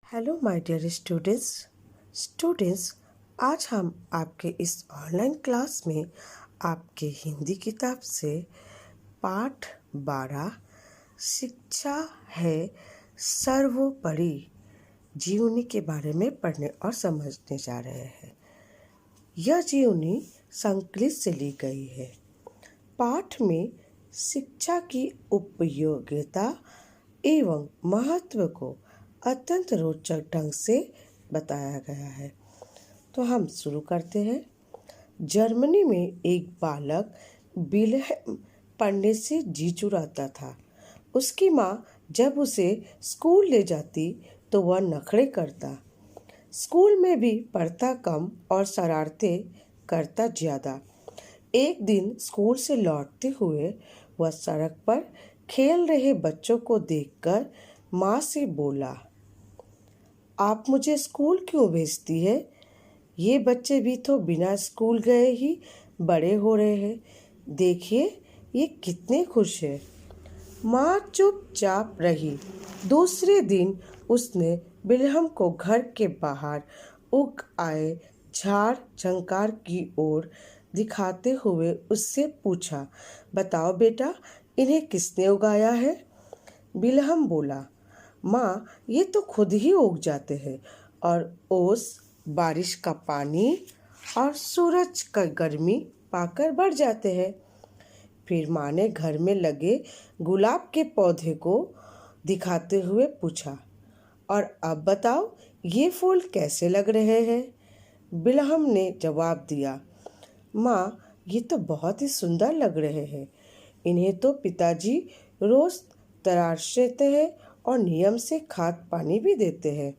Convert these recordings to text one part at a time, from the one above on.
Hello my dear students आज हम आपके इस ऑनलाइन क्लास में आपके हिंदी किताब से पाठ 12 शिक्षा है सर्वोपरि जीवनी के बारे में पढ़ने और समझने जा रहे हैं। यह जीवनी संकलित से ली गई है। पाठ में शिक्षा की उपयोगिता एवं महत्व को अत्यंत रोचक ढंग से बताया गया है। तो हम शुरू करते हैं। जर्मनी में एक बालक विल्हेम पढ़ने से जी चुराता था। उसकी माँ जब उसे स्कूल ले जाती तो वह नखरे करता। स्कूल में भी पढ़ता कम और शरारतें करता ज़्यादा। एक दिन स्कूल से लौटते हुए वह सड़क पर खेल रहे बच्चों को देखकर माँ से बोला, आप मुझे स्कूल क्यों भेजती है? ये बच्चे भी तो बिना स्कूल गए ही बड़े हो रहे हैं। देखिए ये कितने खुश हैं। माँ चुपचाप रही। दूसरे दिन उसने विल्हेम को घर के बाहर उग आए झाड़ झंकार की ओर दिखाते हुए उससे पूछा, बताओ बेटा, इन्हें किसने उगाया है? विल्हेम बोला, माँ ये तो खुद ही उग जाते हैं और ओस, बारिश का पानी और सूरज का गर्मी पाकर बढ़ जाते हैं। फिर माँ ने घर में लगे गुलाब के पौधे को दिखाते हुए पूछा, और अब बताओ ये फूल कैसे लग रहे हैं? विल्हेम ने जवाब दिया, माँ ये तो बहुत ही सुंदर लग रहे हैं। इन्हें तो पिताजी रोज तराशते हैं और नियम से खाद पानी भी देते हैं।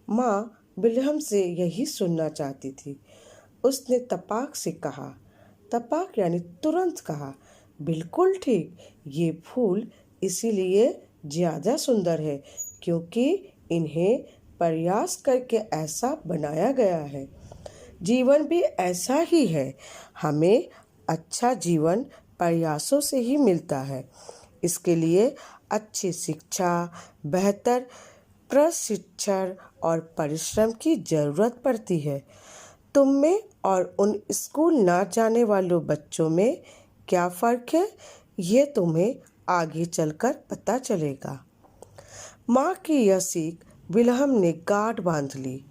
माँ विल्हेम से यही सुनना चाहती थी। उसने तपाक से कहा, तपाक यानी तुरंत कहा, बिल्कुल ठीक, ये फूल इसीलिए ज़्यादा सुंदर है क्योंकि इन्हें प्रयास करके ऐसा बनाया गया है। जीवन भी ऐसा ही है। हमें अच्छा जीवन प्रयासों से ही मिलता है। इसके लिए अच्छी शिक्षा, बेहतर प्रशिक्षण और परिश्रम की ज़रूरत पड़ती है। तुम में और उन स्कूल ना जाने वालों बच्चों में क्या फ़र्क है, ये तुम्हें आगे चलकर पता चलेगा। माँ की यह सीख विल्हेम ने गांठ बांध ली।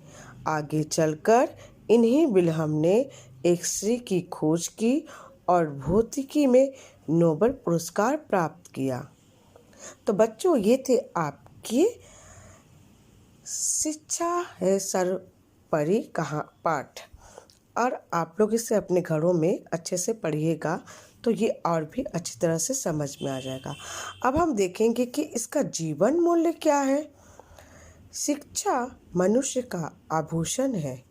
आगे चलकर इन्हीं विल्हेम ने एक्स-रे की खोज की और भौतिकी में नोबेल पुरस्कार प्राप्त किया। तो बच्चों ये थे आपकी शिक्षा है सर्वोपरि कहाँ पाठ, और आप लोग इसे अपने घरों में अच्छे से पढ़िएगा तो ये और भी अच्छी तरह से समझ में आ जाएगा। अब हम देखेंगे कि इसका जीवन मूल्य क्या है। शिक्षा मनुष्य का आभूषण है।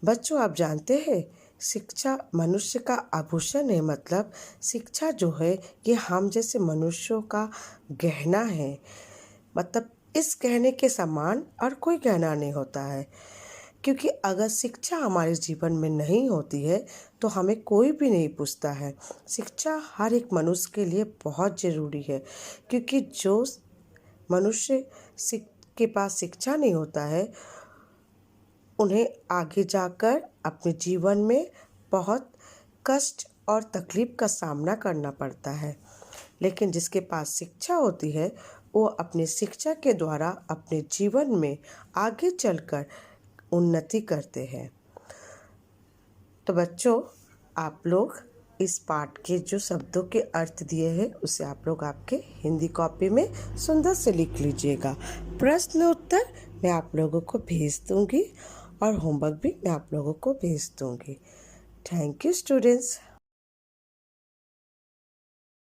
बच्चों आप जानते हैं शिक्षा मनुष्य का आभूषण है, मतलब शिक्षा जो है ये हम जैसे मनुष्यों का गहना है। मतलब इस गहने के समान और कोई गहना नहीं होता है, क्योंकि अगर शिक्षा हमारे जीवन में नहीं होती है तो हमें कोई भी नहीं पूछता है। शिक्षा हर एक मनुष्य के लिए बहुत ज़रूरी है, क्योंकि जो मनुष्य के पास शिक्षा नहीं होता है उन्हें आगे जाकर अपने जीवन में बहुत कष्ट और तकलीफ़ का सामना करना पड़ता है। लेकिन जिसके पास शिक्षा होती है वो अपनी शिक्षा के द्वारा अपने जीवन में आगे चलकर उन्नति करते हैं। तो बच्चों आप लोग इस पाठ के जो शब्दों के अर्थ दिए हैं उसे आप लोग आपके हिंदी कॉपी में सुंदर से लिख लीजिएगा। प्रश्न उत्तर मैं आप लोगों को भेज दूंगी और होमवर्क भी मैं आप लोगों को भेज दूंगी। Thank you students.